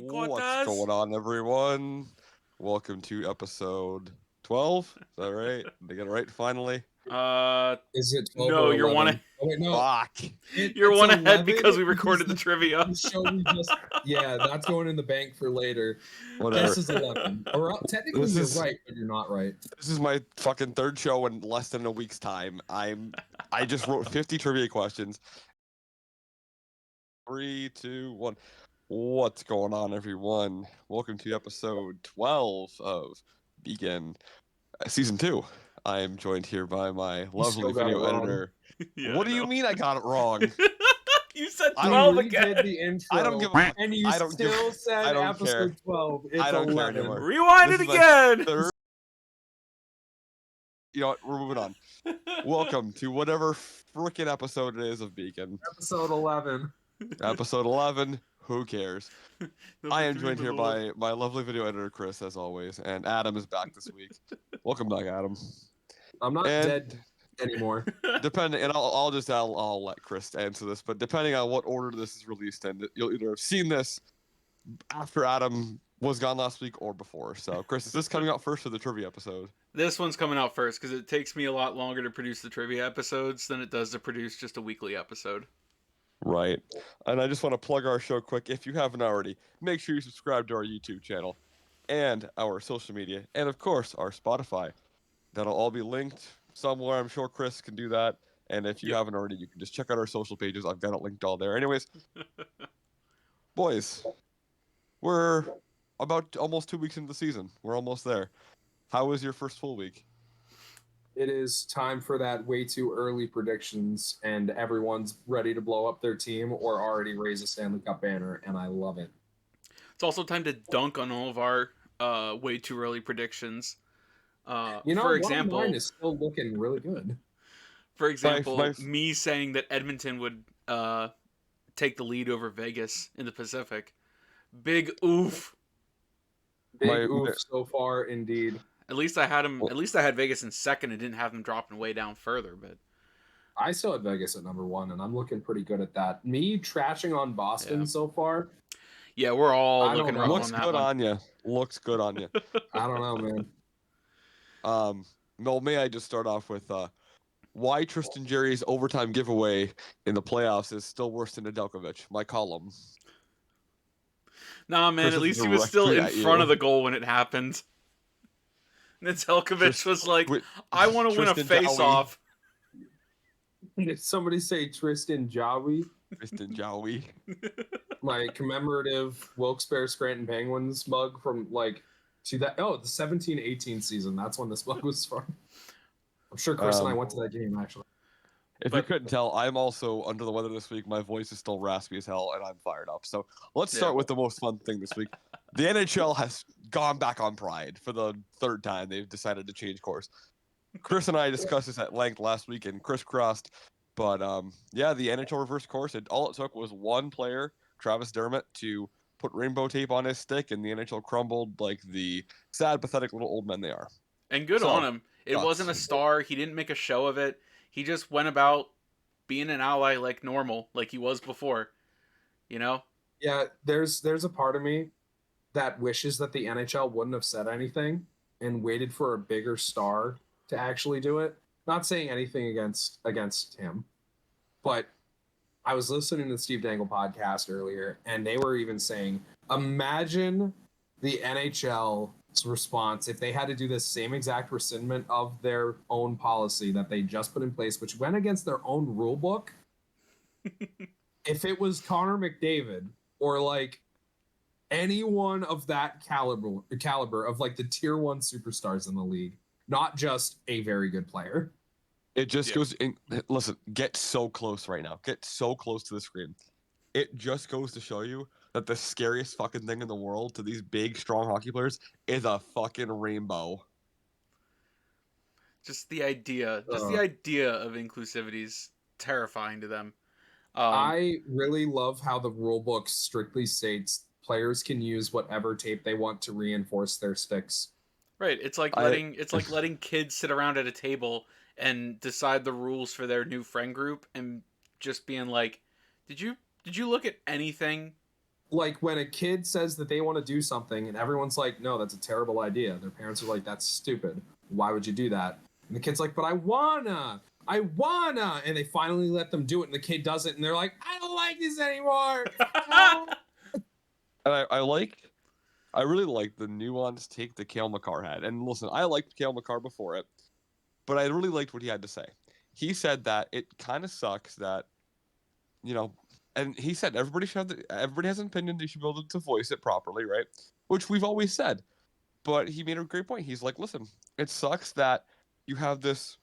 What's going on, everyone? Welcome to episode 12. Is that right? Did I get it right finally? Is it 12 No, or you're 11? one. Oh, wait, no. Fuck. You're It's one ahead 11 because we recorded the trivia. The show we just, yeah, that's going in the bank for later. Whatever. This is 11. Or technically, This you're is- right, but you're not right. This is my fucking third show in less than a week's time. I just wrote 50 trivia questions. 3, 2, 1. What's going on, everyone? Welcome to episode 12 of Beacon Season 2. I am joined here by my lovely still got video it wrong. editor. Yeah, What I do you know. mean I got it wrong? You said I 12 You again. redid the intro, I don't give a fuck. and you I don't give- still said I don't episode 12. It's I don't care 11. anymore. Rewind This it is my again. Third- You know what? We're moving on. Welcome to whatever freaking episode it is of Beacon. Episode 11. Episode 11. Who cares? I am joined here by my lovely video editor, Chris, as always, and Adam is back this week. Welcome back, Adam. I'm not And dead anymore. depending, and I'll let Chris answer this, but depending on what order this is released in, you'll either have seen this after Adam was gone last week or before. So, Chris, is this coming out first for the trivia episode? This one's coming out first because it takes me a lot longer to produce the trivia episodes than it does to produce just a weekly episode. Right. And I just want to plug our show quick. If you haven't already, make sure you subscribe to our YouTube channel and our social media, and of course, our Spotify. That'll all be linked somewhere. I'm sure Chris can do that. And if you haven't already, you can just check out our social pages. I've got it linked all there. Anyways, boys, we're about almost 2 weeks into the season. We're almost there. How was your first full week? It is time for that way too early predictions, and everyone's ready to blow up their team or already raise a Stanley Cup banner, and I love it. It's also time to dunk on all of our way too early predictions. For for example, one of mine is still looking really good. For example, my- me saying that Edmonton would take the lead over Vegas in the Pacific. Big oof. Big oof so far, indeed. At least I had him. At least I had Vegas in second and didn't have them dropping way down further. But I still had Vegas at number 1, and I'm looking pretty good at that. Me trashing on Boston so far, yeah, we're all I don't looking know. rough Looks on that good one. on you. Looks good on you. I don't know, man. No, may I just start off with why Tristan Jerry's overtime giveaway in the playoffs is still worse than Nedeljkovic. My column. Nah, man. Chris At is least he was still directly in at you. front of the goal when it happened. Nedeljkovic was like, "I want to win a Tristan face-off." Did somebody say Tristan Jawi? Tristan Jowie. My commemorative Wilkes-Barre Scranton Penguins mug from the 17-18 season. That's when this mug was from. I'm sure Chris and I went to that game, actually. If you couldn't tell, I'm also under the weather this week. My voice is still raspy as hell, and I'm fired up. So let's start with the most fun thing this week. The NHL has gone back on Pride for the third time. They've decided to change course. Chris and I discussed this at length last week and crisscrossed. But the NHL reversed course. All it took was one player, Travis Dermott, to put rainbow tape on his stick, and the NHL crumbled like the sad, pathetic little old men they are. And good on him. It sucks. wasn't a star. He didn't make a show of it. He just went about being an ally like normal, like he was before. You know? Yeah, there's a part of me that wishes that the NHL wouldn't have said anything and waited for a bigger star to actually do it. Not saying anything against him, but I was listening to the Steve Dangle podcast earlier, and they were even saying, imagine the NHL's response if they had to do this same exact rescindment of their own policy that they just put in place, which went against their own rule book. If it was Connor McDavid or like anyone of that caliber of like the tier 1 superstars in the league, not just a very good player. It just goes in. Listen, get so close right now. Get so close to the screen. It just goes to show you that the scariest fucking thing in the world to these big, strong hockey players is a fucking rainbow. Just the idea of inclusivity is terrifying to them. I really love how the rule book strictly states players can use whatever tape they want to reinforce their sticks. Right. It's like letting kids sit around at a table and decide the rules for their new friend group and just being like, did you look at anything? Like when a kid says that they want to do something and everyone's like, no, that's a terrible idea. Their parents are like, that's stupid. Why would you do that? And the kid's like, but I wanna. And they finally let them do it and the kid does it and they're like, I don't like this anymore. No. And I really like the nuanced take that Kale McCarr had. And listen, I liked Kale McCarr before it, but I really liked what he had to say. He said that it kind of sucks that, and he said everybody has an opinion. They should be able to voice it properly, right? Which we've always said. But he made a great point. He's like, listen, it sucks that you have this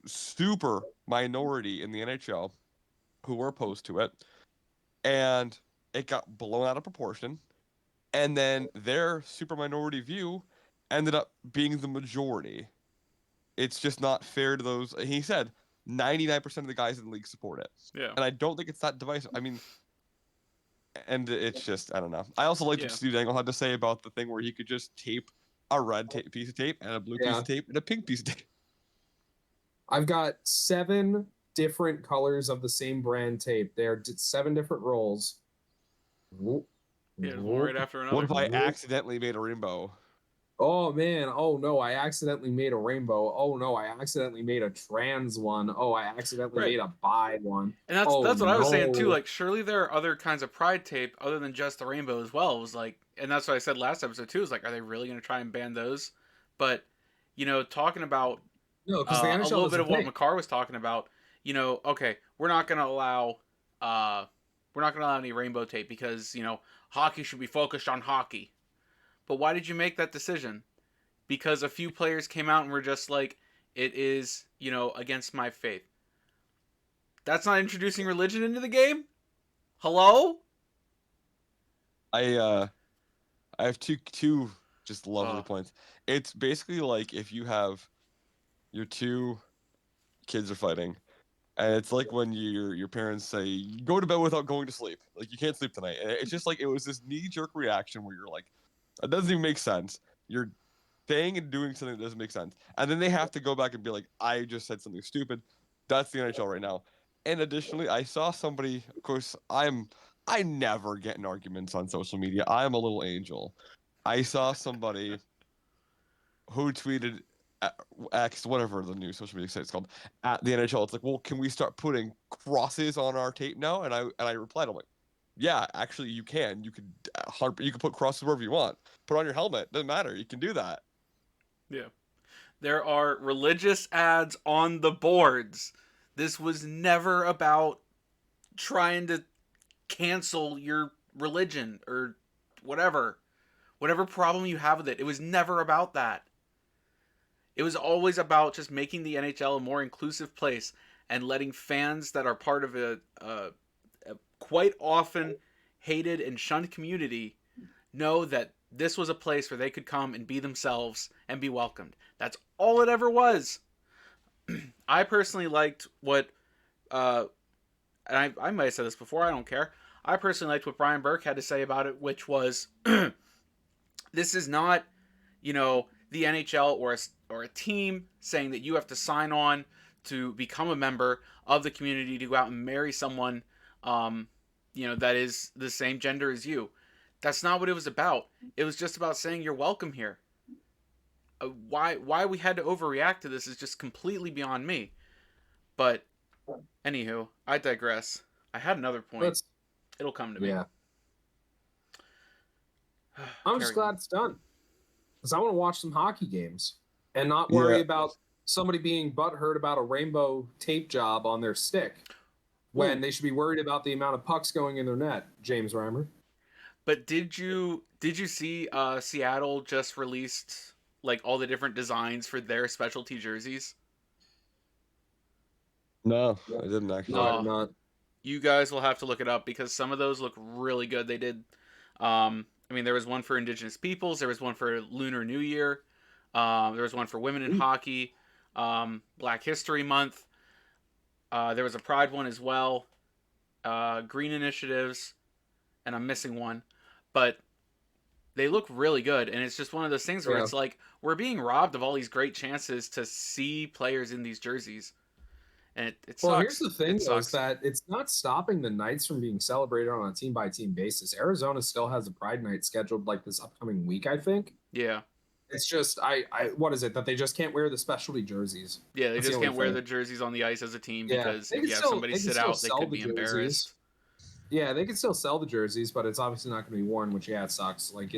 super minority in the NHL who were opposed to it, and it got blown out of proportion. And then their super minority view ended up being the majority. It's just not fair to those. He said 99% of the guys in the league support it. Yeah. And I don't think it's that divisive. I mean, and it's just, I don't know. I also liked what Steve Dangle had to say about the thing where he could just tape a red piece of tape and a blue piece of tape and a pink piece of tape. I've got 7 different colors of the same brand tape. They're 7 different rolls. Yeah, one right after another. What if I accidentally made a rainbow? Oh man, oh no, I accidentally made a rainbow. Oh no, I accidentally made a trans one. Oh, I accidentally made a bi one. And that's what I was saying too. Like, surely there are other kinds of pride tape other than just the rainbow as well. It was like, and that's what I said last episode too. Is like, are they really going to try and ban those? But talking about no, because the NHL a little bit of what McCarr was talking about. Okay, we're not going to allow any rainbow tape because hockey should be focused on hockey. But why did you make that decision? Because a few players came out and were just like, it is, against my faith. That's not introducing religion into the game? Hello? I have two just lovely points. It's basically like if you have your 2 kids are fighting, and it's like when your parents say, go to bed without going to sleep. Like, you can't sleep tonight. And it's just like, it was this knee-jerk reaction where you're like, it doesn't even make sense. You're saying and doing something that doesn't make sense. And then they have to go back and be like, I just said something stupid. That's the NHL right now. And additionally, I saw somebody, of course, I never get in arguments on social media. I'm a little angel. I saw somebody who tweeted X, whatever the new social media site is called, at the NHL. It's like, well, can we start putting crosses on our tape now? And I replied, I'm like, yeah, actually, you can. You could put crosses wherever you want. Put on your helmet. Doesn't matter. You can do that. Yeah. There are religious ads on the boards. This was never about trying to cancel your religion or whatever problem you have with it. It was never about that. It was always about just making the NHL a more inclusive place and letting fans that are part of a quite often hated and shunned community know that this was a place where they could come and be themselves and be welcomed. That's all it ever was. I personally liked what, and I might have said this before, I don't care. I personally liked what Brian Burke had to say about it, which was, this is not, the NHL or a team saying that you have to sign on to become a member of the community to go out and marry someone, that is the same gender as you. That's not what it was about. It was just about saying you're welcome here. Why we had to overreact to this is just completely beyond me. But, anywho, I digress. I had another point. It'll come to me. Yeah. I'm just glad it's done. Because I want to watch some hockey games and not worry about somebody being butthurt about a rainbow tape job on their stick when they should be worried about the amount of pucks going in their net, James Reimer. But did you see Seattle just released like all the different designs for their specialty jerseys? No, I didn't actually. No, I did not. You guys will have to look it up because some of those look really good. They did. There was one for Indigenous peoples. There was one for Lunar New Year. There was one for women in hockey. Black History Month. There was a Pride one as well. Green initiatives, and I'm missing one. But They look really good, and it's just one of those things where Yeah. it's like we're being robbed of all these great chances to see players in these jerseys, and it Well, here's sucks. the thing, It though, is sucks. that it's not stopping the Knights from being celebrated on a team by team basis. Arizona still has a Pride Night scheduled like this upcoming week, I think. Yeah, It's just what is it that they just can't wear the specialty jerseys? yeah. They That's the just only can't wear thing. the jerseys on the ice as a team Yeah, because if you have somebody they can sit still out, they sell could the be jerseys. embarrassed. Yeah, they can still sell the jerseys, but it's obviously not going to be worn, which it sucks. Like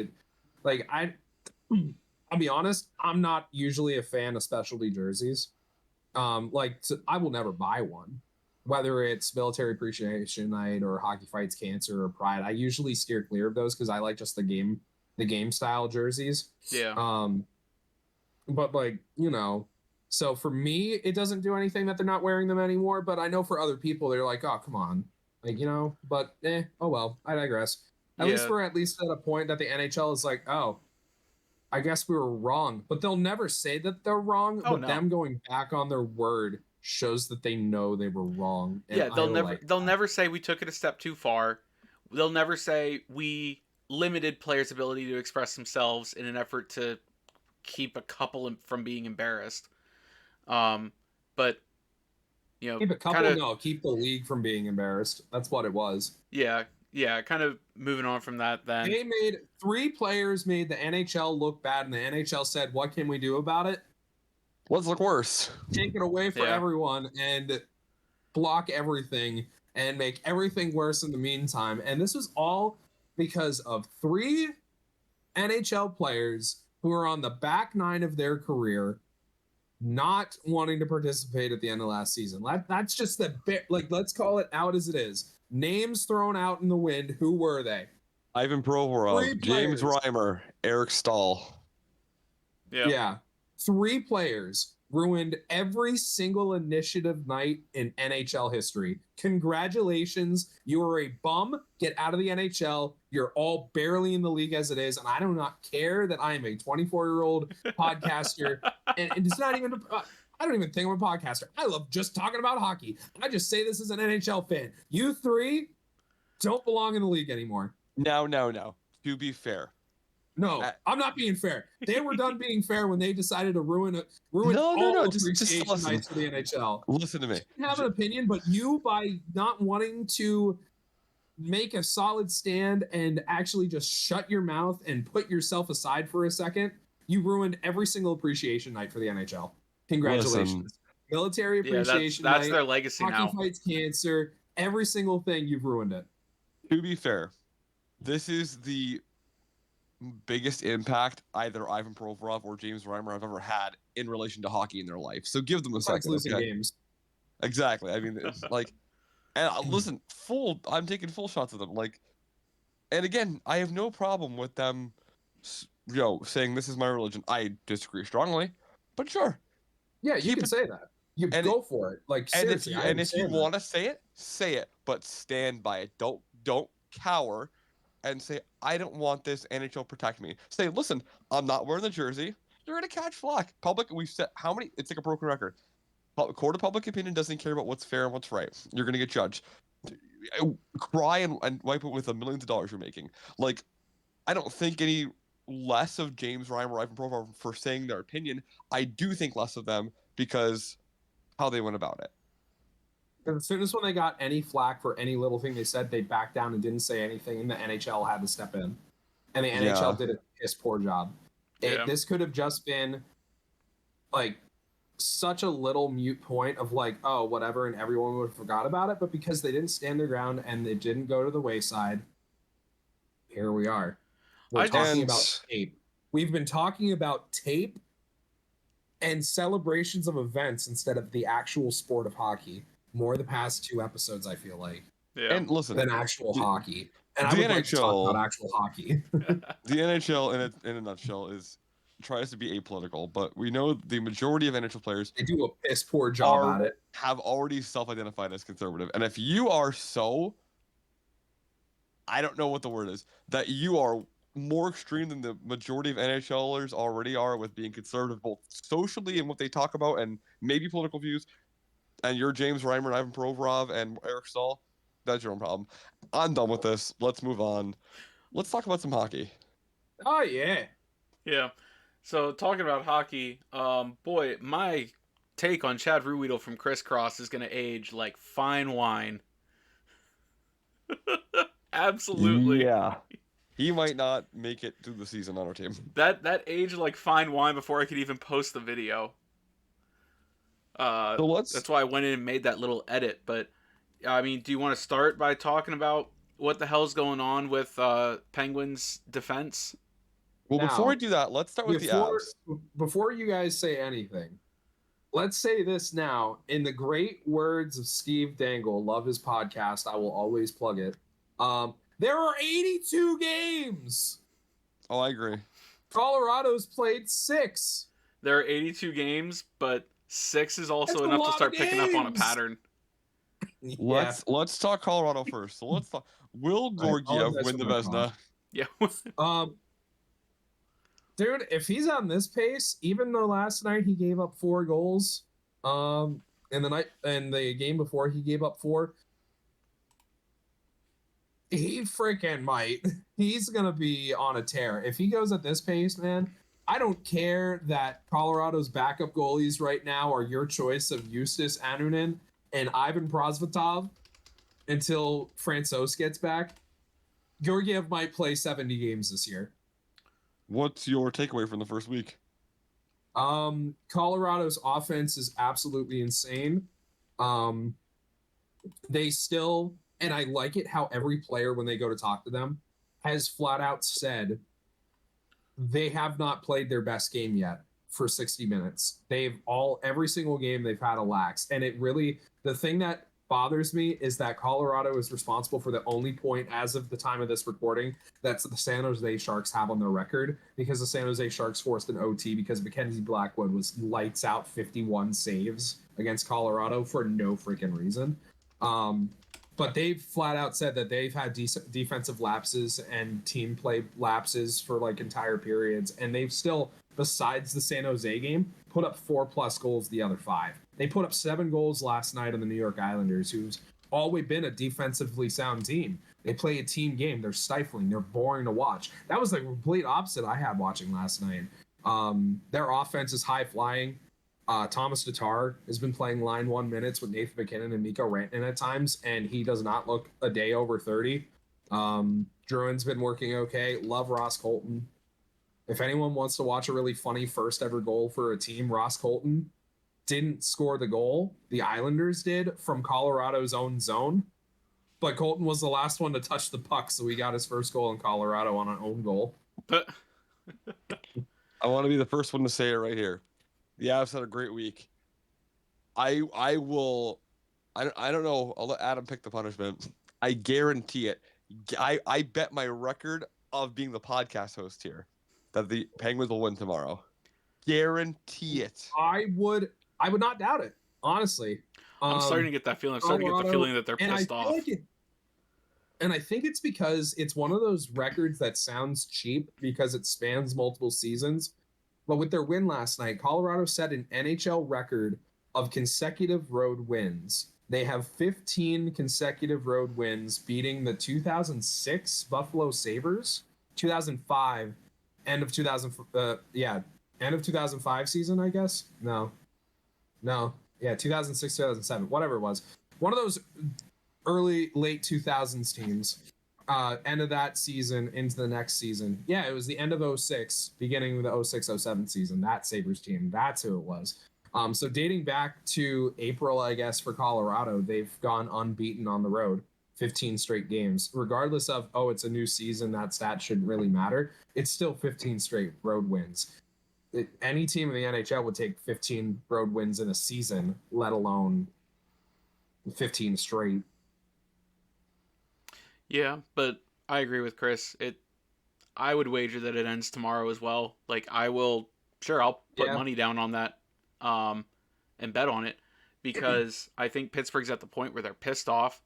I'll be honest, I'm not usually a fan of specialty jerseys. I will never buy one, whether it's Military Appreciation Night or Hockey Fights Cancer or Pride. I usually steer clear of those because I like just the game style jerseys. Yeah, But so for me, it doesn't do anything that they're not wearing them anymore. But I know for other people, they're like, oh, come on. But oh well, I digress. At least yeah. we're at least at a point that the NHL is like, oh, I guess we were wrong. But they'll never say that they're wrong. Oh But no. them going back on their word shows that they know they were wrong. And Yeah, I like they'll that. never say we took it a step too far. They'll never say we limited players' ability to express themselves in an effort to keep a couple from being embarrassed. But Keep a kind couple, of no, keep the league from being embarrassed. That's what it was. yeah, kind of moving on from that. Then They made 3 players made the NHL look bad, and the NHL said, "What can we do about it? Let's look worse. Take it away for Yeah. everyone and block everything and make everything worse in the meantime." And this was all because of 3 NHL players who are on the back 9 of their career not wanting to participate at the end of last season. That's just the bit. Let's call it out as it is. Names thrown out in the wind. Who were they? Ivan 3 Provorov, James players. Reimer, Eric Stahl. Yeah. 3 players ruined every single initiative night in NHL history. Congratulations. You are a bum. Get out of the NHL. You're all barely in the league as it is. And I do not care that I am a 24-year-old podcaster. And it's not even, I don't even think I'm a podcaster. I love just talking about hockey. I just say this as an NHL fan. You 3 don't belong in the league anymore. No. To be fair. No, I'm not being fair. They were done being fair when they decided to ruin No. all Just appreciation listen. nights for the NHL. Listen to me. You can have an opinion, but you, by not wanting to make a solid stand and actually just shut your mouth and put yourself aside for a second, you ruined every single appreciation night for the NHL. Congratulations. Listen. Military yeah, appreciation that's night, their legacy Hockey now. Fights Cancer, every single thing, you've ruined it. To be fair, this is the biggest impact either Ivan Provorov or James Reimer have ever had in relation to hockey in their life. So give them a Besides second. losing Okay? games. Exactly. I mean, it's like, and listen, I'm taking full shots of them. Like, and again, I have no problem with them, saying this is my religion. I disagree strongly, but sure. Yeah, you Keep can it- say that. You and go for it. Like And if seriously, you I and if you understand that. want to say it, but stand by it. Don't cower and say I don't want this. NHL protect me. Say, listen, I'm not wearing the jersey. You're gonna catch flack. Public, we've said how many? It's like a broken record. Court of public opinion doesn't care about what's fair and what's right. You're gonna get judged. Cry and wipe it with the millions of dollars you're making. Like, I don't think any less of James Reimer or Ivan Provorov for saying their opinion. I do think less of them because how they went about it. And as soon as when they got any flack for any little thing they said, they backed down and didn't say anything, and the NHL had to step in. And the NHL did a piss poor job. Yeah. This could have just been like such a little mute point of like, oh, whatever, and everyone would have forgot about it. But because they didn't stand their ground and they didn't go to the wayside, here we are. We're talking about tape. We've been talking about tape and celebrations of events instead of the actual sport of hockey more the past 2 episodes, I feel like. Yeah. And listen, Than actual hockey. And I the would like to talk NHL about actual hockey. the NHL, in a nutshell, tries to be apolitical, but we know the majority of NHL players They do a piss poor job at it. have already self-identified as conservative. And if you are I don't know what the word is, that you are more extreme than the majority of NHLers already are with being conservative, both socially and what they talk about and maybe political views, and you're James Reimer and Ivan Provorov and Eric Stahl, that's your own problem. I'm done with this. Let's move on. Let's talk about some hockey. Oh yeah. Yeah. So talking about hockey, boy, my take on Chad Ruhwedel from Crisscross is going to age like fine wine. Absolutely. Yeah. He might not make it through the season on our team. That aged like fine wine before I could even post the video. So let's That's why I went in and made that little edit. But I mean, do you want to start by talking about what the hell's going on with Penguins defense? well before we Now, do that, let's start with the before Avs. before you guys say anything, let's say this now. In the great words of Steve Dangle, love his podcast. I will always plug it. There are 82 games. Oh, I agree. Colorado's played 6. There are 82 games, but 6 is also That's a enough to lot of start picking up on a games. pattern. Yeah. Let's talk Colorado first. So let's talk. Will I Gorgiev apologize win the for my Vezina? cough. Yeah. Dude, if he's on this pace, even though last night he gave up 4 goals, and the game before he gave up 4, he freaking might. He's gonna be on a tear. If he goes at this pace, man, I don't care that Colorado's backup goalies right now are your choice of Eustace Anunen and Ivan Prosvetov until Francouz gets back. Georgiev might play 70 games this year. What's your takeaway from the first week? Colorado's offense is absolutely insane. They still, and I like it how every player, when they go to talk to them, has flat out said they have not played their best game yet for 60 minutes. Every single game they've had a lax. And it really, the thing that bothers me is that Colorado is responsible for the only point as of the time of this recording that's the San Jose Sharks have on their record, because the San Jose Sharks forced an OT because Mackenzie Blackwood was lights out 51 saves against Colorado for no freaking reason. But they've flat out said that they've had defensive lapses and team play lapses for like entire periods, and they've still, besides the San Jose game, put up 4+ goals the other 5. They put up 7 goals last night on the New York Islanders, who's always been a defensively sound team. They play a team game. They're stifling. They're boring to watch. That was the complete opposite I had watching last night. Their offense is high flying. Thomas Tatar has been playing line 1 minutes with Nathan McKinnon and Mikko Rantanen at times, and he does not look a day over 30. Druin's been working okay. Love Ross Colton. If anyone wants to watch a really funny first ever goal for a team, Ross Colton didn't score the goal. The Islanders did from Colorado's own zone. But Colton was the last one to touch the puck, so he got his first goal in Colorado on an own goal. But I want to be the first one to say it right here. The Avs had a great week. I don't know. I'll let Adam pick the punishment. I guarantee it. I bet my record of being the podcast host here that the Penguins will win tomorrow. Guarantee it. I would not doubt it, honestly. I'm starting to get that feeling. I'm starting to get the feeling that they're pissed off. And I think it's because it's one of those records that sounds cheap because it spans multiple seasons. But with their win last night, Colorado set an NHL record of consecutive road wins. They have 15 consecutive road wins, beating the 2006 Buffalo Sabres, 2005, end of 2005 season, I guess. No, 2006, 2007, whatever it was. One of those late 2000s teams. End of that season into the next season. Yeah, it was the end of 06, beginning of the 06-07 season. That Sabres team, that's who it was. So dating back to April, I guess, for Colorado, they've gone unbeaten on the road, 15 straight games. Regardless of, it's a new season, that stat shouldn't really matter. It's still 15 straight road wins. Any team in the NHL would take 15 road wins in a season, let alone 15 straight. Yeah, but I agree with Chris. I would wager that it ends tomorrow as well. Like I'll put money down on that, and bet on it, because I think Pittsburgh's at the point where they're pissed off,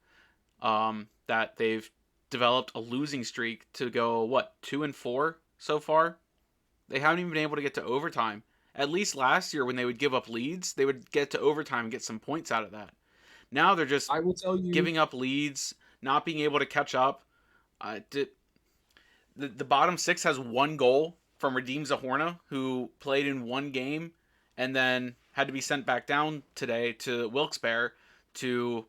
that they've developed a losing streak to go 2-4 so far. They haven't even been able to get to overtime. At least last year when they would give up leads, they would get to overtime and get some points out of that. Now they're just giving up leads, not being able to catch up. the bottom six has one goal from Redeem Zahorna, who played in one game and then had to be sent back down today to Wilkes-Barre to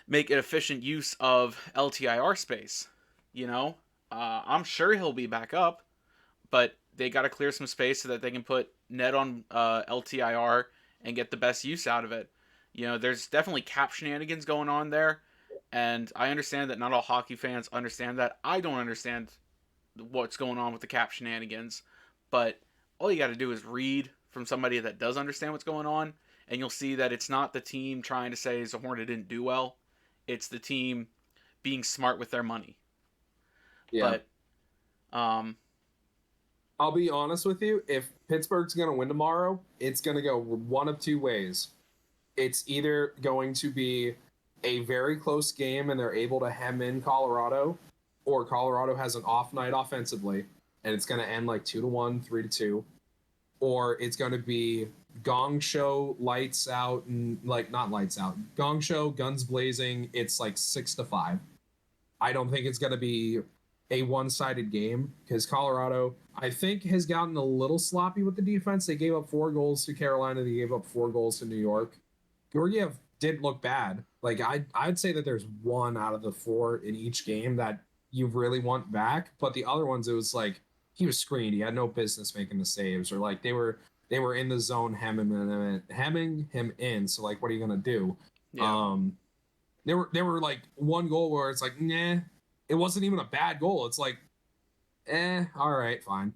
make an efficient use of LTIR space. You know, I'm sure he'll be back up, but they got to clear some space so that they can put Ned on LTIR and get the best use out of it. You know, there's definitely cap shenanigans going on there, and I understand that not all hockey fans understand that. I don't understand what's going on with the cap shenanigans, but all you got to do is read from somebody that does understand what's going on, and you'll see that it's not the team trying to say Zahorna didn't do well. It's the team being smart with their money. Yeah. But I'll be honest with you. If Pittsburgh's going to win tomorrow, it's going to go one of two ways. It's either going to be a very close game and they're able to hem in Colorado, or Colorado has an off night offensively and it's going to end like 2-1, 3-2, or it's going to be gong show, lights out, and like not lights out, gong show, guns blazing. It's like 6-5. I don't think it's going to be a one-sided game because Colorado, I think, has gotten a little sloppy with the defense. They gave up 4 goals to Carolina. They gave up 4 goals to New York. Georgiev didn't look bad. Like I'd say that there's 1 out of the 4 in each game that you really want back, but the other ones, it was like he was screened. He had no business making the saves, or like they were in the zone hemming him in. So like, what are you gonna do? yeah. There were like 1 goal where it's like, nah, it wasn't even a bad goal. It's like, all right, fine.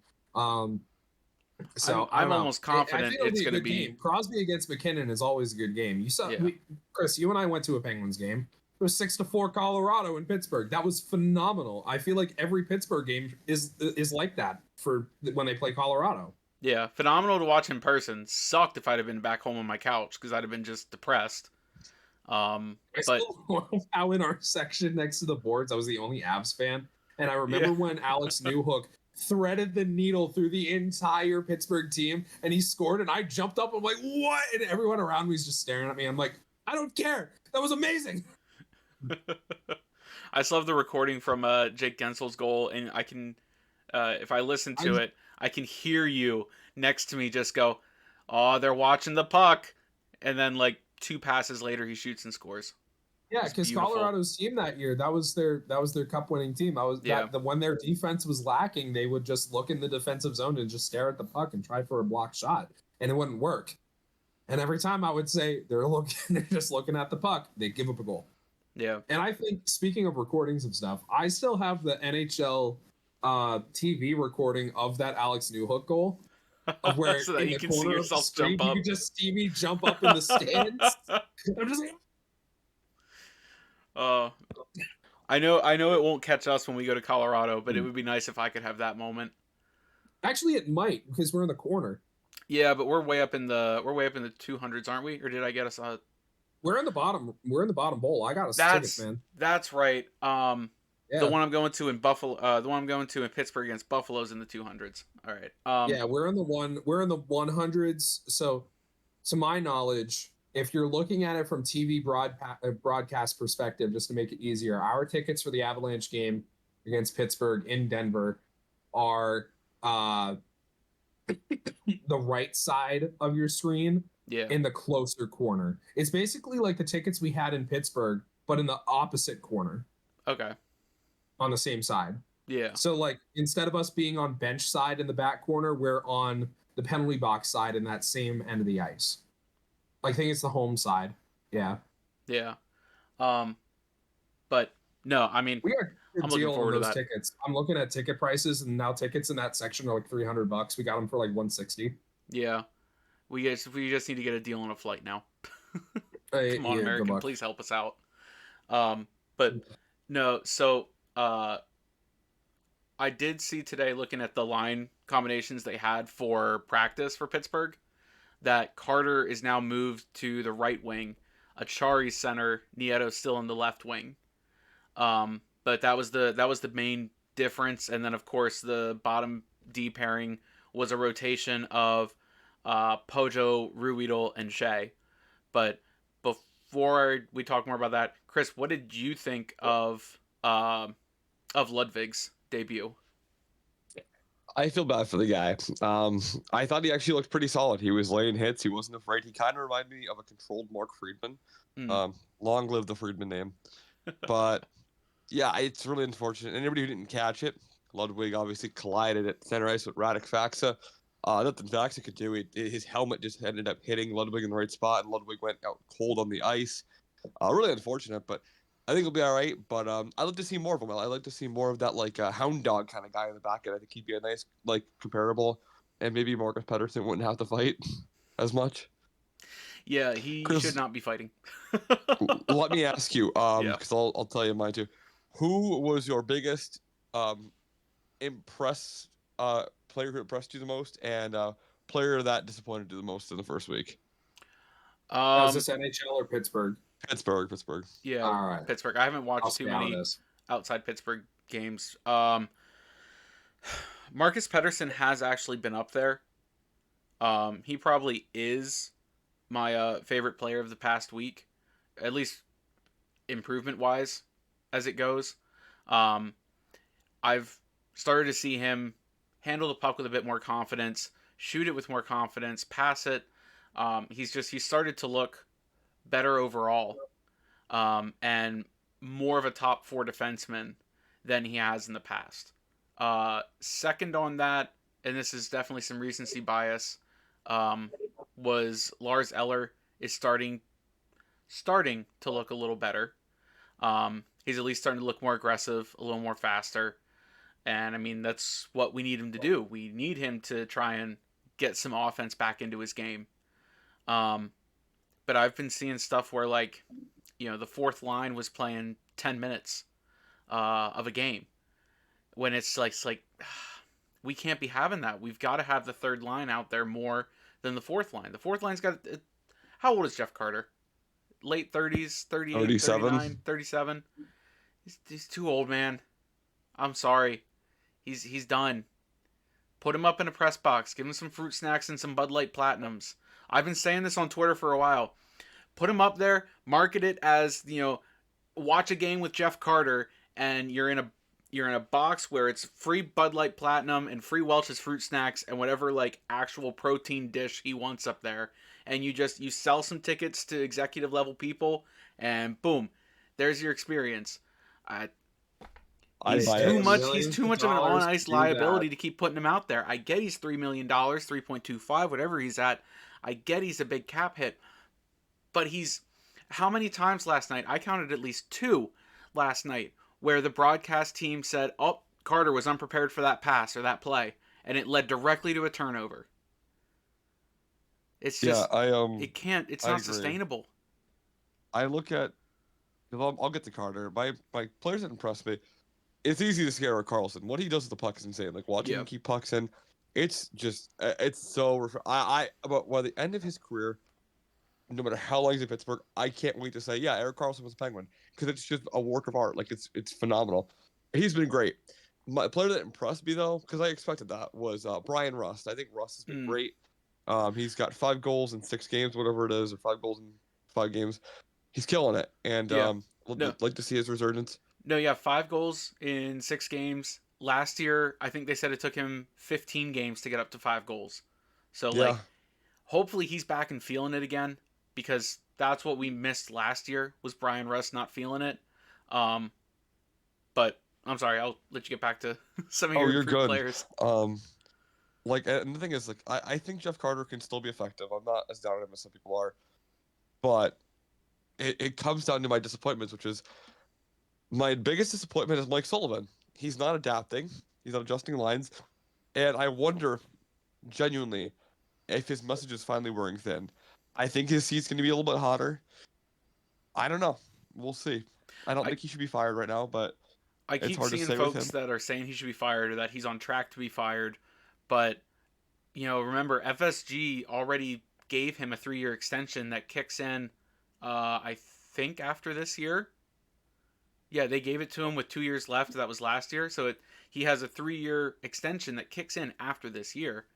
So I'm I don't almost know. confident I think it'll it's be a going to good be. game. Crosby against McKinnon is always a good game. You saw, Yeah. Chris, you and I went to a Penguins game. It was 6-4 Colorado in Pittsburgh. That was phenomenal. I feel like every Pittsburgh game is like that for when they play Colorado. Yeah, phenomenal to watch in person. Sucked if I'd have been back home on my couch because I'd have been just depressed. I But still love how in our section next to the boards, I was the only Avs fan. And I remember Yeah. when Alex Newhook threaded the needle through the entire Pittsburgh team and he scored, and I jumped up. I'm like, what? And everyone around me is just staring at me. I'm like, I don't care. That was amazing. I still have the recording from Jake Gensel's goal, and I can, if I listen to it, I can hear you next to me just go, "Oh, they're watching the puck," and then like 2 passes later, he shoots and scores. Yeah, It's because beautiful. Colorado's team that year, that was their cup winning team. When their defense was lacking, they would just look in the defensive zone and just stare at the puck and try for a block shot, and it wouldn't work. And every time I would say they're just looking at the puck, they give up a goal. Yeah. And I think, speaking of recordings of stuff, I still have the NHL TV recording of that Alex Newhook goal, of where So that in you the can see corner of the yourself screen, jump up. you could just see me jump up in the stands. I'm just like, I know it won't catch us when we go to Colorado, but it would be nice if I could have that moment. actually, it might, because we're in the corner. Yeah, but we're way up in the 200s, aren't we? Or did I get us a We're in the bottom. We're in the bottom bowl. I got us tickets, man. That's right. Yeah. The one I'm going to in the one I'm going to in Pittsburgh against Buffalo's in the 200s. All right. Yeah, we're in the 100s. So, to my knowledge, if you're looking at it from TV broadcast perspective, just to make it easier, our tickets for the Avalanche game against Pittsburgh in Denver are the right side of your screen, yeah. in the closer corner. It's basically like the tickets we had in Pittsburgh, but in the opposite corner. Okay. On the same side. Yeah. So like, instead of us being on bench side in the back corner, we're on the penalty box side in that same end of the ice. I think it's the home side. Yeah. Yeah. But no, I mean, We got a I'm good looking deal forward on to those that. tickets. I'm looking at ticket prices, and now tickets in that section are like $300. We got them for like $160. Yeah. We just need to get a deal on a flight now. Hey, Come on, yeah, American, please help us out. But no, so I did see today, looking at the line combinations they had for practice for Pittsburgh, that Carter is now moved to the right wing, Achari center, Nieto still in the left wing. But that was the main difference, and then of course the bottom D pairing was a rotation of Pojo, Ruedel, and Shea. But before we talk more about that, Chris, what did you think of of Ludwig's debut. I feel bad for the guy. I thought he actually looked pretty solid. He was laying hits. He wasn't afraid. He kind of reminded me of a controlled Mark Friedman. Long live the Friedman name. But yeah, it's really unfortunate. Anybody who didn't catch it, Ludwig obviously collided at center ice with Radek Faxa. Nothing Faxa could do. His helmet just ended up hitting Ludwig in the right spot, and Ludwig went out cold on the ice. Really unfortunate, but I think he'll be all right. But I'd like to see more of him. I'd like to see more of that like hound dog kind of guy in the back end. I think he'd be a nice like comparable, and maybe Marcus Pettersson wouldn't have to fight as much. Yeah, he Chris, should not be fighting. Let me ask you, because I'll tell you mine too. Who was your biggest player who impressed you the most, and player that disappointed you the most in the first week? Is this NHL or Pittsburgh? Pittsburgh. Yeah, all right. Pittsburgh. I haven't watched I'll too stay out of many this. outside Pittsburgh games. Marcus Pettersson has actually been up there. He probably is my favorite player of the past week, at least improvement wise as it goes. I've started to see him handle the puck with a bit more confidence, shoot it with more confidence, pass it. He's started to look better overall, and more of a top 4 defenseman than he has in the past. Second on that, and this is definitely some recency bias, was Lars Eller is starting to look a little better. He's at least starting to look more aggressive, a little more faster. And I mean, that's what we need him to do. We need him to try and get some offense back into his game. But I've been seeing stuff where, like, the fourth line was playing 10 minutes of a game. When it's like we can't be having that. We've got to have the third line out there more than the fourth line. The fourth line's got... How old is Jeff Carter? Late 30s, 38, 37. 39, 37. He's too old, man. I'm sorry. He's done. Put him up in a press box. Give him some fruit snacks and some Bud Light Platinums. I've been saying this on Twitter for a while. Put him up there. Market it as, watch a game with Jeff Carter, and you're in a box where it's free Bud Light Platinum and free Welch's fruit snacks and whatever like actual protein dish he wants up there. And you sell some tickets to executive level people, and boom, there's your experience. He's too much of an on ice liability to keep putting him out there. I get he's $3 million, 3.25, whatever he's at. I get he's a big cap hit, but how many times last night? I counted at least 2 last night where the broadcast team said, "Oh, Carter was unprepared for that pass or that play," and it led directly to a turnover. It's just it's not sustainable. I look at, I'll get to Carter. My players that impress me. It's easy to scare Carlson. What he does with the puck is insane. Like watching him keep pucks in, it's just it's so. But by the end of his career, no matter how long he's in Pittsburgh, I can't wait to say, yeah, Erik Karlsson was a Penguin, because it's just a work of art. Like it's phenomenal. He's been great. My player that impressed me though, because I expected that, was Brian Rust. I think Rust has been great. He's got 5 goals in 6 games, whatever it is, or 5 goals in 5 games. He's killing it, and like to see his resurgence. No, yeah, 5 goals in 6 games. Last year, I think they said it took him 15 games to get up to 5 goals. So, hopefully he's back and feeling it again, because that's what we missed last year, was Brian Rust not feeling it. But I'm sorry, I'll let you get back to some of your players. And the thing is, I think Jeff Carter can still be effective. I'm not as down on him as some people are. But it comes down to my disappointments, which is my biggest disappointment is Mike Sullivan. He's not adapting. He's not adjusting lines. And I wonder, genuinely, if his message is finally wearing thin. I think his seat's going to be a little bit hotter. I don't know. We'll see. I don't think he should be fired right now, but I keep seeing folks that are saying he should be fired or that he's on track to be fired. But, remember, FSG already gave him a 3-year extension that kicks in, I think, after this year. Yeah, they gave it to him with 2 years left. That was last year. So he has a 3-year extension that kicks in after this year.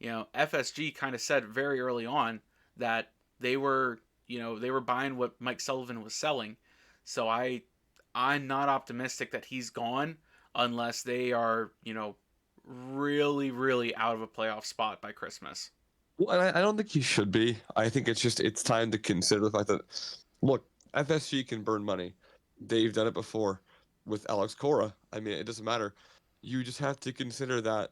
FSG kind of said very early on that they were buying what Mike Sullivan was selling. So I'm not optimistic that he's gone. unless they are, really, really out of a playoff spot by Christmas. Well, and I don't think he should be. I think it's time to consider the fact that, look, FSG can burn money. They've done it before with Alex Cora. I mean, it doesn't matter. You just have to consider that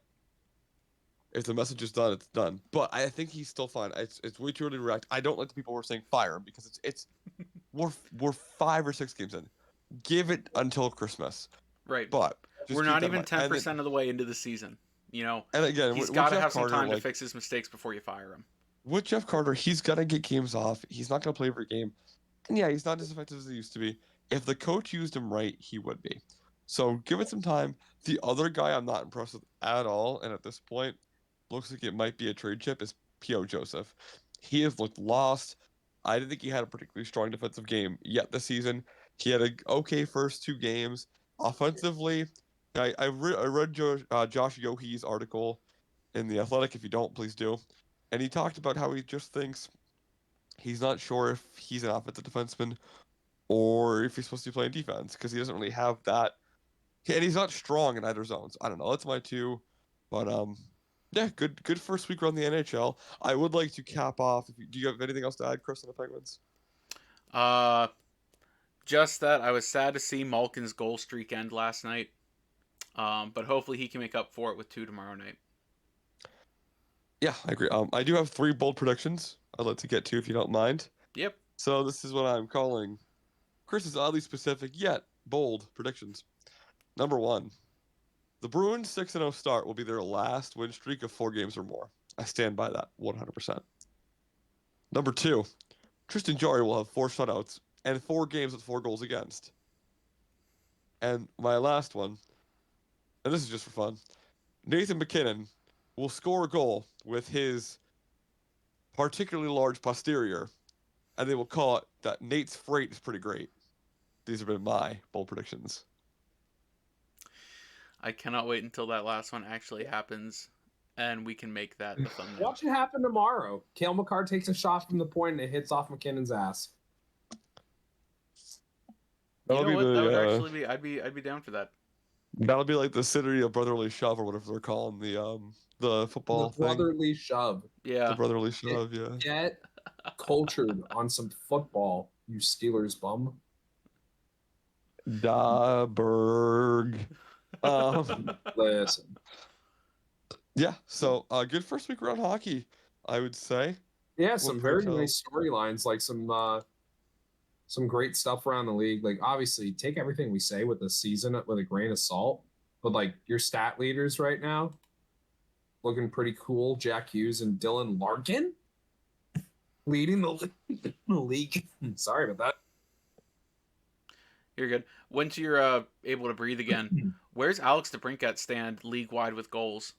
if the message is done, it's done. But I think he's still fine. It's way too early to react. I don't like the people who are saying fire him because it's we're 5 or 6 games in. Give it until Christmas. Right. But we're not even 10% of the way into the season. And again, he's got to have some time to fix his mistakes before you fire him. With Jeff Carter, he's got to get games off. He's not going to play every game. And yeah, he's not as effective as he used to be. If the coach used him right, he would be. So give it some time. The other guy I'm not impressed with at all, and at this point, looks like it might be a trade chip, is P.O. Joseph. He has looked lost. I didn't think he had a particularly strong defensive game yet this season. He had an okay first 2 games. Offensively, I read Josh Yohe's article in The Athletic. If you don't, please do. And he talked about how he just thinks he's not sure if he's an offensive defenseman or if he's supposed to be playing defense because he doesn't really have that. And he's not strong in either zones. I don't know. That's my 2. But yeah, good first week around the NHL. I would like to cap off. Do you have anything else to add, Chris, on the Penguins? Just that I was sad to see Malkin's goal streak end last night. But hopefully he can make up for it with 2 tomorrow night. Yeah, I agree. I do have 3 bold predictions I'd like to get to if you don't mind. Yep. So this is what I'm calling Chris's oddly specific yet bold predictions. Number 1, the Bruins' 6-0 start will be their last win streak of 4 games or more. I stand by that 100%. Number 2, Tristan Jarry will have 4 shutouts and 4 games with 4 goals against. And my last one, and this is just for fun, Nathan MacKinnon will score a goal with his particularly large posterior, and they will call it that Nate's freight is pretty great. These have been my bold predictions. I cannot wait until that last one actually happens, and we can make that the thumbnail. Watch it happen tomorrow. Cale Makar takes a shot from the point and it hits off McKinnon's ass. That would actually be. I'd be down for that. That'll be like the city of brotherly shove or whatever they're calling the football thing. Brotherly shove. Yeah. The brotherly shove. Yeah. Get cultured on some football, you Steelers bum. Daberg. Listen. Yeah. So good first week around hockey, I would say. Yeah, some very nice storylines, like some great stuff around the league. Like, obviously, take everything we say with the season with a grain of salt. But, like, your stat leaders right now, looking pretty cool. Jack Hughes and Dylan Larkin leading the league. Sorry about that. You're good. Once you're able to breathe again, where's Alex DeBrincat stand league-wide with goals?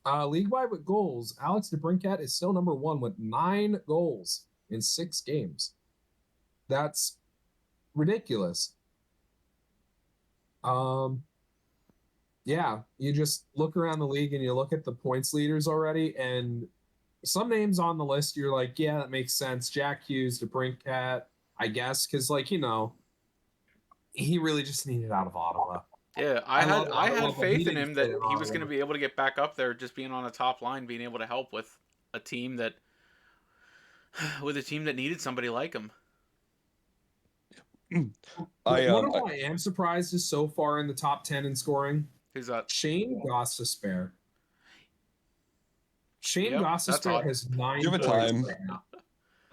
League-wide with goals, Alex DeBrincat is still number 1 with 9 goals in 6 games. That's ridiculous. Yeah, you just look around the league and you look at the points leaders already, and some names on the list you're like, yeah, that makes sense. Jack Hughes, DeBrincat, I guess, because he really just needed out of Ottawa. Yeah, I had faith in him that he was going to be able to get back up there, just being on a top line, being able to help with a team that needed somebody like him. One of who I am surprised is so far in the top 10 in scoring. Who's that? Shane Gostisbehere. Shane Gostisbehere has 9 Give it time. Right now.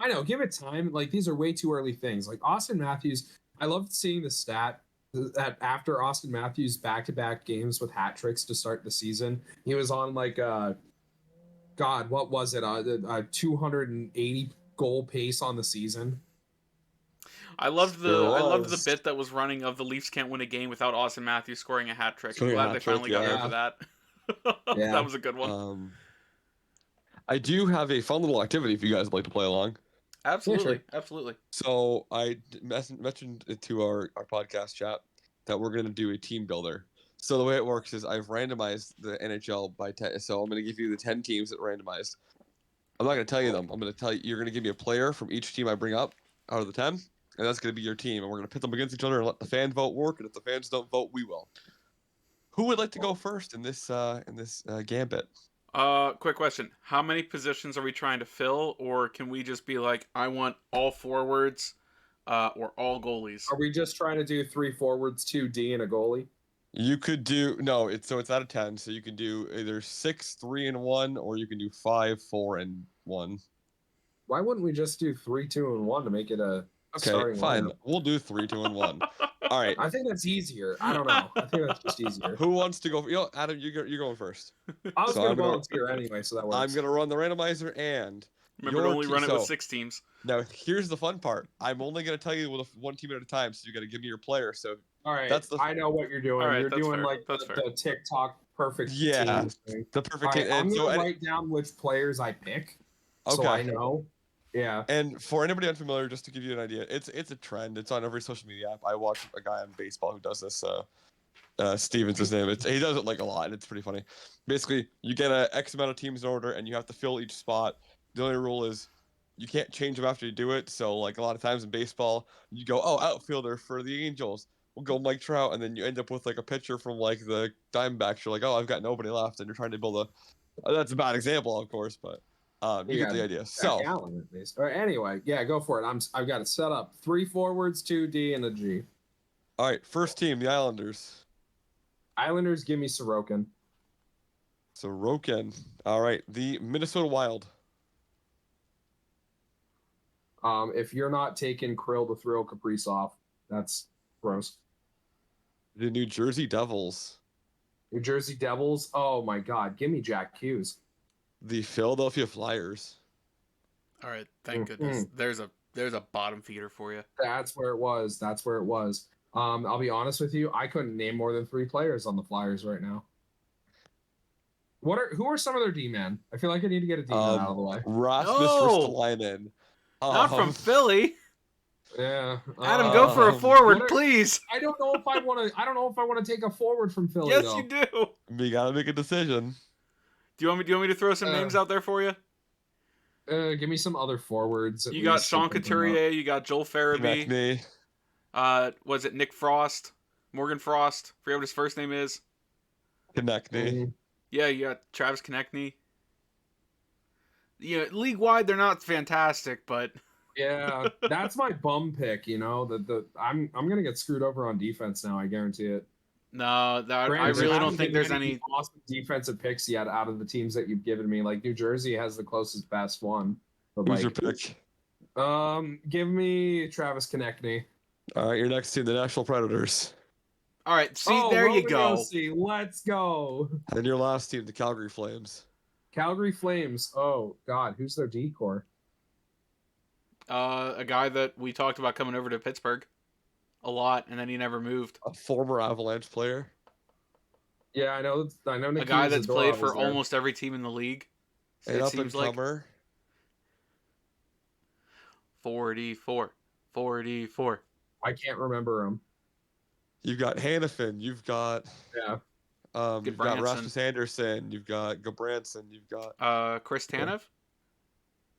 I know, give it time. Like, these are way too early things. Like, Austin Matthews, I loved seeing the stat that after Austin Matthews' back-to-back games with hat tricks to start the season, he was on what was it? A 280 goal pace on the season. I loved the bit that was running of the Leafs can't win a game without Austin Matthews scoring a hat trick. I'm glad they finally got over that. Yeah. That was a good one. I do have a fun little activity if you guys would like to play along. Absolutely, yeah, sure. Absolutely. So I mentioned it to our podcast chat that we're going to do a team builder. So the way it works is I've randomized the NHL by 10. So I'm going to give you the 10 teams that randomized. I'm not going to tell you them. I'm going to tell you, you're going to give me a player from each team I bring up out of the 10. And that's going to be your team. And we're going to pit them against each other and let the fan vote work. And if the fans don't vote, we will. Who would like to go first in this gambit? Quick question. How many positions are we trying to fill, or can we just be like, I want all forwards, or all goalies? Are we just trying to do 3 forwards, 2 D, and a goalie? You could do no. It's out of 10, so you can do either 6, 3, and 1, or you can do 5, 4, and 1. Why wouldn't we just do 3, 2, and 1 to make it a Okay, starting fine. lineup? We'll do 3, 2, and 1. All right. I think that's easier. I don't know. I think that's just easier. Who wants to go? Adam, you're going first. I was So going I'm to gonna- volunteer anyway, so that works. I'm gonna run the randomizer and. Remember to your only te- run it with so- 6 teams. Now here's the fun part. I'm only gonna tell you with one team at a time, so you gotta give me your player. So All right, that's the- I know what you're doing. All right, You're that's doing fair. like That's the TikTok perfect Yeah, team thing. the All perfect right, team. I'm And going so to write down which players I pick, okay. so I know. Yeah. And for anybody unfamiliar, just to give you an idea, it's a trend. It's on every social media app. I watch a guy on baseball who does this. Steven's his name. He does it like a lot, and it's pretty funny. Basically, you get a X amount of teams in order, and you have to fill each spot. The only rule is you can't change them after you do it. So, like a lot of times in baseball, you go, "Oh, outfielder for the Angels. We'll go Mike Trout," and then you end up with like a pitcher from like the Diamondbacks. You're like, "Oh, I've got nobody left," and you're trying to build a. That's a bad example, of course, but you get the idea. So, Allen at least. All right, anyway, yeah, go for it. I've got it set up. 3 forwards, 2 D, and a G. all right, first team, the Islanders. Islanders, give me Sorokin. Sorokin. All right, the Minnesota Wild. If you're not taking Krill to throw Kaprizov, that's gross. The New Jersey Devils. New Jersey Devils. Oh my God, give me Jack Hughes. The Philadelphia Flyers. All right, thank goodness. There's a bottom feeder for you. That's where it was. That's where it was. I'll be honest with you. I couldn't name more than 3 players on the Flyers right now. Who are some of their D-men? I feel like I need to get a D-man out of the way. Rasmus No! Ristolainen. Not from Philly. Yeah. Adam, go for a forward, what are- please. I don't know if I want to. I don't know if I want to take a forward from Philly. Yes, though. you do. We gotta make a decision. Do you want me to throw some names out there for you? Give me some other forwards. You got Sean Couturier. You got Joel Farabee. Me. Was it Nick Frost? Morgan Frost? Forget what his first name is. Connect me. Yeah, you got Travis Konechny. Yeah, league wide they're not fantastic, but Yeah, that's my bum pick. You know, I'm gonna get screwed over on defense now. I guarantee it. no, I Granted, really don't haven't think given there's any. awesome defensive picks yet out of the teams that you've given me. Like New Jersey has the closest best one. But Who's your like, pick? give me Travis Konechny. All right, your next team, the Nashville Predators. All right, see, there you Roman go. Josi, let's go. And your last team, the Calgary Flames. Calgary Flames. Oh God, who's their decor? A guy that we talked about coming over to Pittsburgh a lot, and then he never moved. A former Avalanche player. Yeah, I know. I know. A Nikita guy that's played Zadorov for was there. almost every team in the league. An It up seems and like comer. 44. I can't remember him. You've got Hannafin. You've got Yeah. you've got Gudbranson. Rasmus Anderson. You've got Gabranson. You've got Chris Tanev.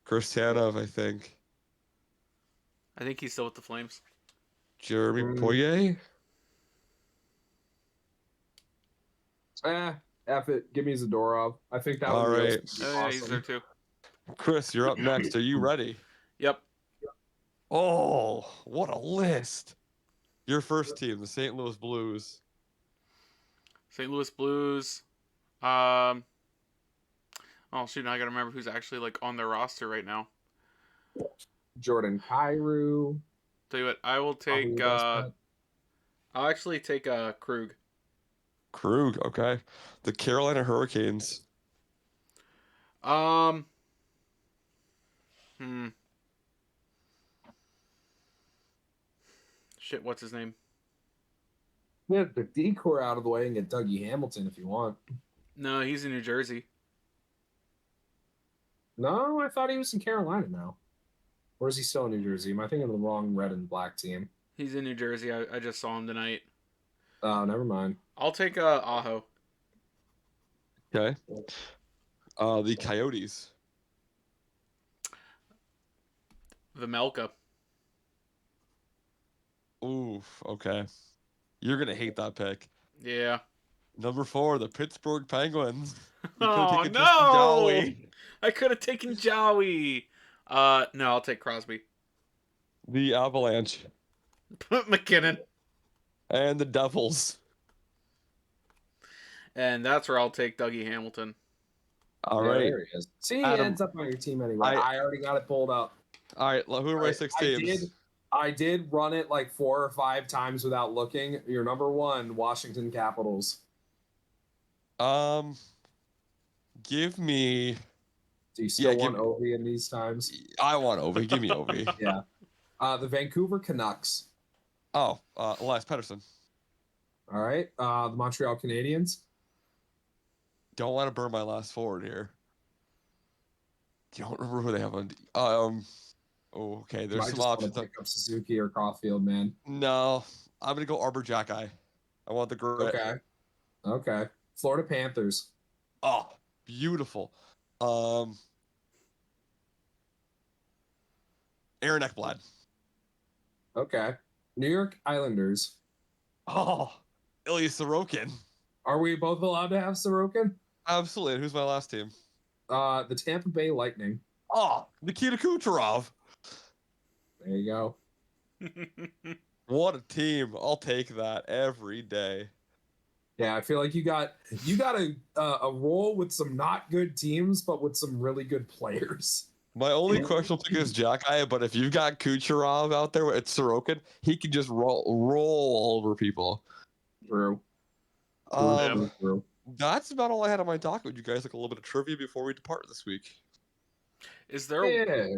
Chris Tanev, I think. I think he's still with the Flames. Jeremy Mm. Poirier. F it. Give me Zadorov. I think that All would be right. Oh yeah, he's there too. Chris, you're up next. Are you ready? Yep. Oh, what a list. Your first team, the St. Louis Blues. St. Louis Blues. Oh shoot, now I gotta remember who's actually like on their roster right now. Jordan Kyrou. Tell you what, I will Probably take. the best bet. I'll actually take Krug. Krug, okay. The Carolina Hurricanes. Hmm. Shit, what's his name? Get the decor out of the way and get Dougie Hamilton if you want. No, he's in New Jersey. No, I thought he was in Carolina now. Or is he still in New Jersey? Am I thinking of the wrong red and black team? He's in New Jersey. I just saw him tonight. Oh, never mind. I'll take Aho. Okay. The Coyotes. Vimelka. Oof, okay. You're gonna hate that pick. Yeah. Number 4, the Pittsburgh Penguins. You could have Oh taken Tristan no! Jolly. I could have taken Jowie. No, I'll take Crosby. The Avalanche. McKinnon. And the Devils. And that's where I'll take Dougie Hamilton. All Yeah, right. there he is. See, he Adam, ends up on your team anyway. I already got it pulled up. All right, who are my 6 teams? I did run it like 4 or 5 times without looking. Your number 1, Washington Capitals. Give me. Do you still want Ovi in these times? I want Ovi. Give me Ovi. Yeah. The Vancouver Canucks. Oh, Elias Pettersson. All right. The Montreal Canadiens. Don't want to burn my last forward here. Don't remember who they have on. Okay, there's some options. Pick up Suzuki or Caulfield, man. No, I'm gonna go Arbor Jackeye. I want the grit. Okay. Florida Panthers. Oh, beautiful. Aaron Ekblad. Okay. New York Islanders. Oh, Ilya Sorokin. Are we both allowed to have Sorokin? Absolutely. And who's my last team? The Tampa Bay Lightning. Oh, Nikita Kucherov. There you go. What a team. I'll take that every day. Yeah, I feel like you got a role with some not good teams, but with some really good players. My only questionable pick is Jackeye, but if you've got Kucherov out there at Sorokin, he can just roll all over people. True. True. That's about all I had on my docket. Would you guys like a little bit of trivia before we depart this week? Is there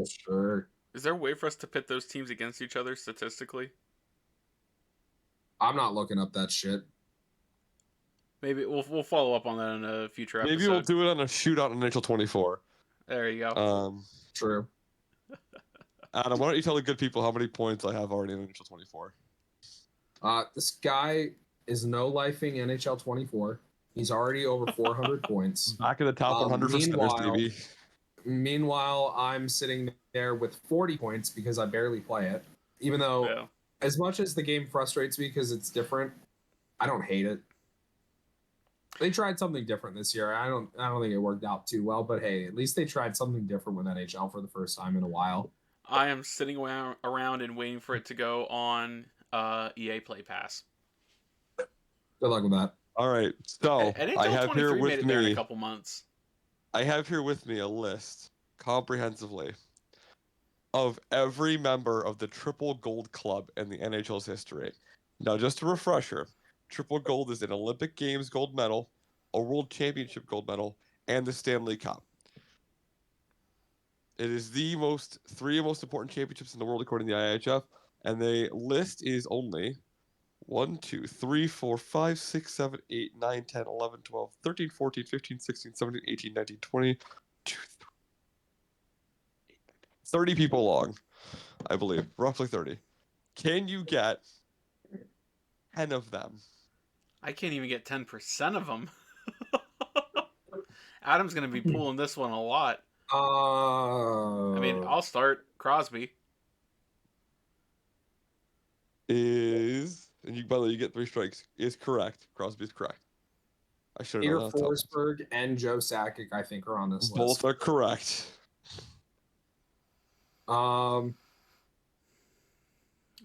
sure. Is there a way for us to pit those teams against each other statistically? I'm not looking up that shit. Maybe we'll follow up on that in a future episode. Maybe we'll do it on a shootout on NHL 24. There you go. True. Adam, why don't you tell the good people how many points I have already in NHL 24? This guy is no-lifing NHL 24. He's already over 400 points. Back in the top 100 for centers, baby. Meanwhile, I'm sitting there with 40 points because I barely play it. Even though, as much as the game frustrates me because it's different, I don't hate it. They tried something different this year. I don't think it worked out too well, but hey, at least they tried something different with NHL for the first time in a while. I am sitting around and waiting for it to go on EA Play Pass. Good luck with that. All right, so I have here with me in a couple months. I have here with me a list comprehensively of every member of the Triple Gold Club in the NHL's history. Now, just a refresher, Triple Gold is an Olympic Games gold medal, a World Championship gold medal, and the Stanley Cup. It is the three most important championships in the world according to the IHF, and the list is only 1, 2, 3, 4, 5, 6, 7, 8, 9, 10, 11, 12, 13, 14, 15, 16, 17, 18, 19, 20, 30 people long, I believe. Roughly 30. Can you get 10 of them? I can't even get 10% of them. Adam's going to be pulling this one a lot. I mean, I'll start. Crosby. And by the way, you get 3 strikes. Is correct. Crosby is correct. I should have known that. Peter Forsberg and Joe Sakic, I think, are on this list. Both are correct.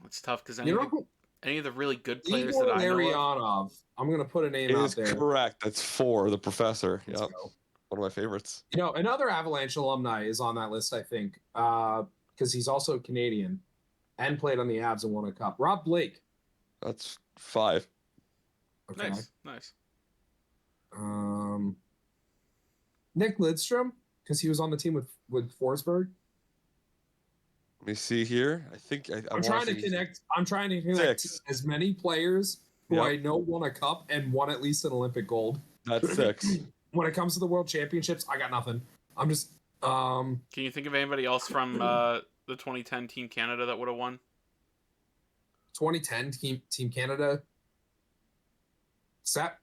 It's tough because any of the really good players Igor that I know Larionov. I'm gonna put a name out there. Is correct. That's 4. The professor. Let's Yep. go. One of my favorites. You know, another Avalanche alumni is on that list, I think, because he's also Canadian and played on the Avs and won a cup. Rob Blake. That's 5. Okay. Nice. Nick Lidstrom, because he was on the team with Forsberg. Let me see here. I think I'm trying to connect. I'm trying to connect as many players who I know won a cup and won at least an Olympic gold. That's 6. When it comes to the World Championships, I got nothing. I'm just. Can you think of anybody else from the 2010 Team Canada that would have won? 2010 Team Canada. Set.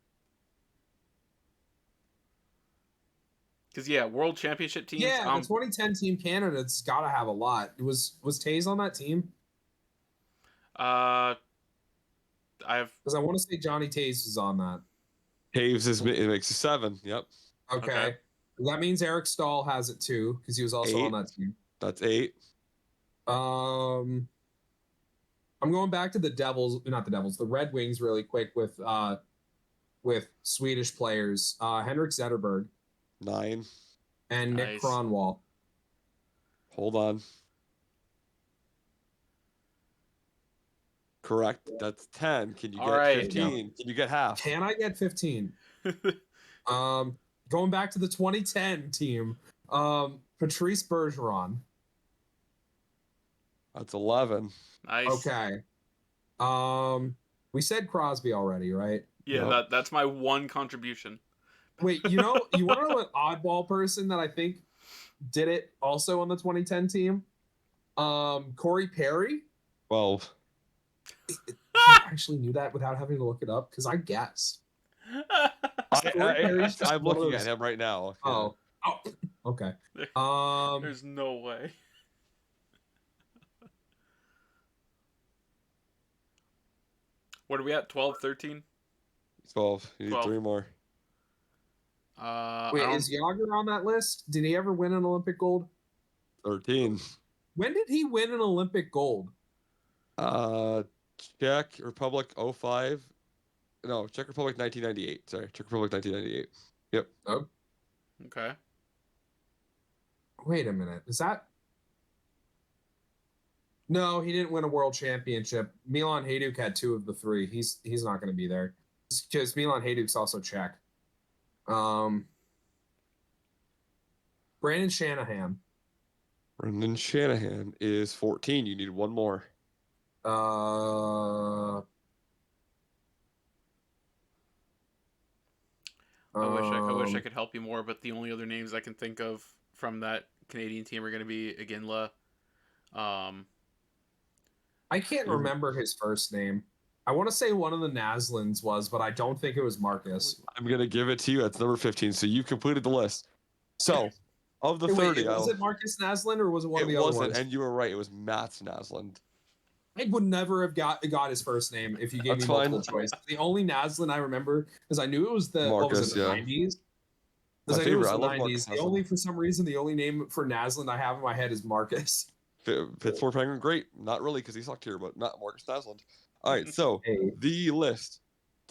Because World Championship teams. Yeah, the 2010 Team Canada's got to have a lot. Was Taze on that team? Because I want to say Johnny Taze was on that. Taves it makes you 7. Yep. Okay. That means Eric Stahl has it too, because he was also 8. on that team. That's 8. I'm going back to the Red Wings really quick with Swedish players. Henrik Zetterberg 9. and Nick Nice. Kronwall. Hold on. Correct. That's 10. Can you All get right. 15? Can you get half? Can I get 15? Going back to the 2010 team, Patrice Bergeron. That's 11. Nice. Okay. We said Crosby already, right? Yeah, Yep. that's my one contribution. Wait, you want to know an oddball person that I think did it also on the 2010 team? Corey Perry. 12. You actually knew that without having to look it up, because I guessed. I'm looking at him right now. Oh, okay. There's no way. What are we at? 12, 13? 12. You need 12. 3 more. Wait, is Yager on that list? Did he ever win an Olympic gold? 13. When did he win an Olympic gold? Czech Republic 05. No, Czech Republic 1998. Sorry, Czech Republic 1998. Yep. Oh. Okay. Wait a minute. Is that? No, he didn't win a world championship. Milan Hajduk had 2 of the 3. He's not going to be there because Milan Hajduk's also Czech. Brandon Shanahan. Brendan Shanahan is 14. You need 1 more. I wish I could help you more, but the only other names I can think of from that Canadian team are going to be Iginla. I can't remember his first name. I want to say one of the Naslins was, but I don't think it was Marcus. I'm going to give it to you. That's number 15. So you completed the list. So, of the 30, was it Marcus Naslund or was it one of the other ones? And you were right. It was Mats Naslund. I would never have got his first name if you gave me multiple choice. The only Naslund I remember is I knew it was the Marcus, 90s. My favorite. I love 90s. For some reason, the only name for Naslund I have in my head is Marcus. Pittsburgh Penguin, great. Not really, because he sucked here, but not Marcus Naslund. All right, so the list: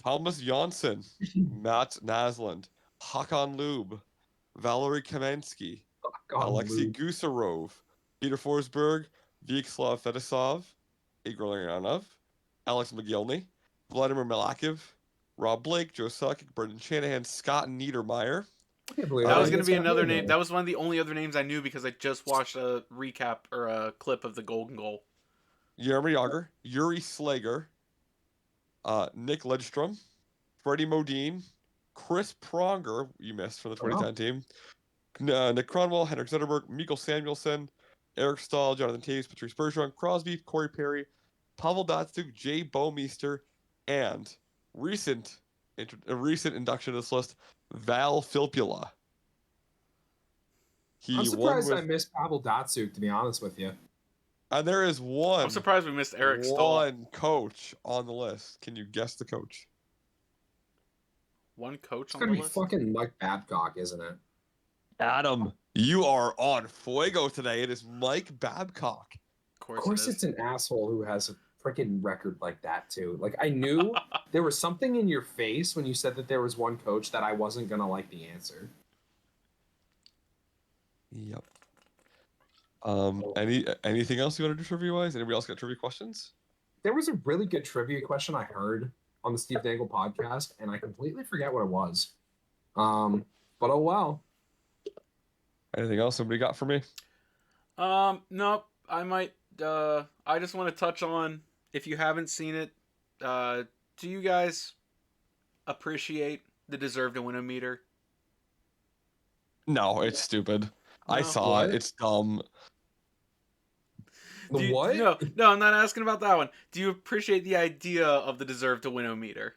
Thomas Janssen, Matt Naslund, Hakan Lube, Valery Kamensky, Alexei Gusarov, Peter Forsberg, Vyacheslav Fedosov, Igor Larionov, Alex McGillney, Vladimir Malakiv, Rob Blake, Joe Sukic, Brendan Shanahan, Scott Niedermeyer. That was going to be another name. That was one of the only other names I knew because I just watched a recap or a clip of the Golden Goal. Jaromir Jagr, Yuri Slager, Nick Lidstrom, Freddie Modine, Chris Pronger, you missed from the 2010 team, Nick Kronwall, Henrik Zetterberg, Mikkel Samuelsson, Eric Stahl, Jonathan Taves, Patrice Bergeron, Crosby, Corey Perry, Pavel Datsyuk, Jay Bouwmeester, and a recent induction to this list, Val Filppula. I'm surprised I missed Pavel Datsyuk, to be honest with you. And there is one. I'm surprised we missed Eric Stahl. One coach on the list. Can you guess the coach? One coach on the list? It's going to be fucking Mike Babcock, isn't it? Adam, you are on fuego today. It is Mike Babcock. Of course it's an asshole who has a freaking record like that, too. Like, I knew there was something in your face when you said that there was one coach that I wasn't going to like the answer. Yep. Anything else you want to do trivia-wise? Anybody else got trivia questions? There was a really good trivia question I heard on the Steve Dangle podcast, and I completely forget what it was. But oh well. Anything else somebody got for me? Nope. I might. I just want to touch on, if you haven't seen it, do you guys appreciate the deserve to win meter? No, it's stupid. No. I saw it. It's dumb. What? No, I'm not asking about that one. Do you appreciate the idea of the deserve to win meter?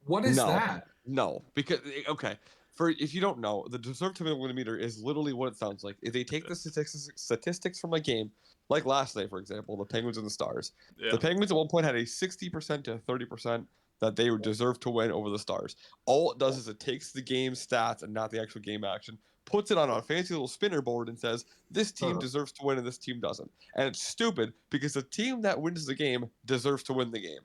What is that? No, because okay. If you don't know, the deserve to win meter is literally what it sounds like. If they take the statistics from a game, like last night, for example, the Penguins and the Stars. Yeah. The Penguins at one point had a 60% to 30%. that they deserve to win over the Stars. All it does is it takes the game stats and not the actual game action, puts it on a fancy little spinner board and says, this team deserves to win and this team doesn't. And it's stupid because the team that wins the game deserves to win the game.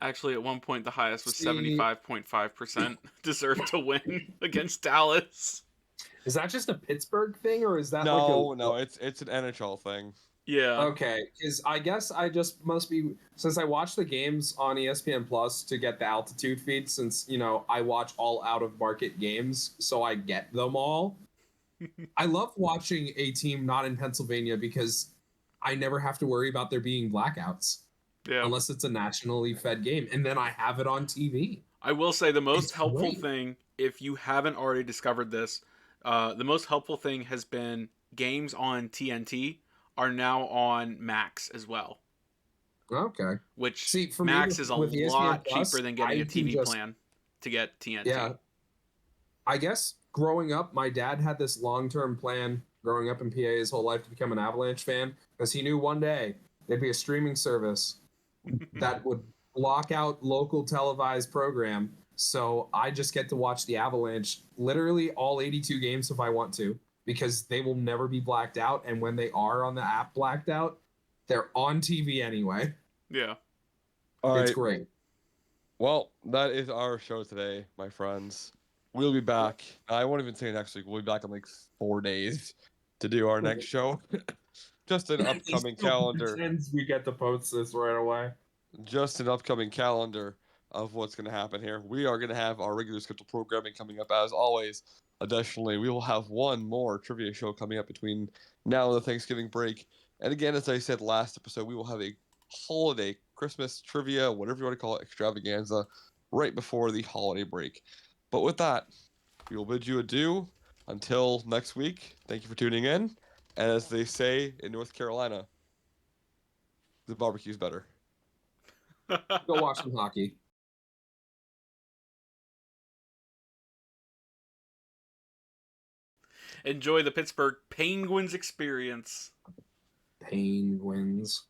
Actually, at one point, the highest was See- 75.5% deserved to win against Dallas. Is that just a Pittsburgh thing, or is that No, it's an NHL thing. Yeah. Okay, because I guess I just must be, since I watch the games on ESPN Plus to get the altitude feed, since I watch all out of market games, so I get them all. I love watching a team not in Pennsylvania because I never have to worry about there being blackouts. Yeah. Unless it's a nationally fed game, and then I have it on TV. I will say the most It's helpful great. thing, if you haven't already discovered this, the most helpful thing has been games on TNT are now on Max as well. Okay. Which See, for Max me, is a with ESPN lot Plus, cheaper than getting I a can TV just- plan to get TNT. Yeah. I guess growing up, my dad had this long-term plan growing up in PA his whole life to become an Avalanche fan because he knew one day there'd be a streaming service that would block out local televised program. So I just get to watch the Avalanche literally all 82 games if I want to, because they will never be blacked out. And when they are on the app blacked out, they're on TV anyway. Yeah. All It's right. great. Well, that is our show today, my friends. We'll be back. I won't even say next week. We'll be back in like 4 days to do our next show. Just an upcoming calendar. Pretends we get to post this right away. Just an upcoming calendar of what's going to happen here. We are going to have our regular scheduled programming coming up as always. Additionally, we will have one more trivia show coming up between now and the Thanksgiving break. And again, as I said last episode, we will have a holiday Christmas trivia, whatever you want to call it, extravaganza, right before the holiday break. But with that, we will bid you adieu until next week. Thank you for tuning in. And as they say in North Carolina, the barbecue's better. Go watch some hockey. Enjoy the Pittsburgh Penguins experience. Penguins.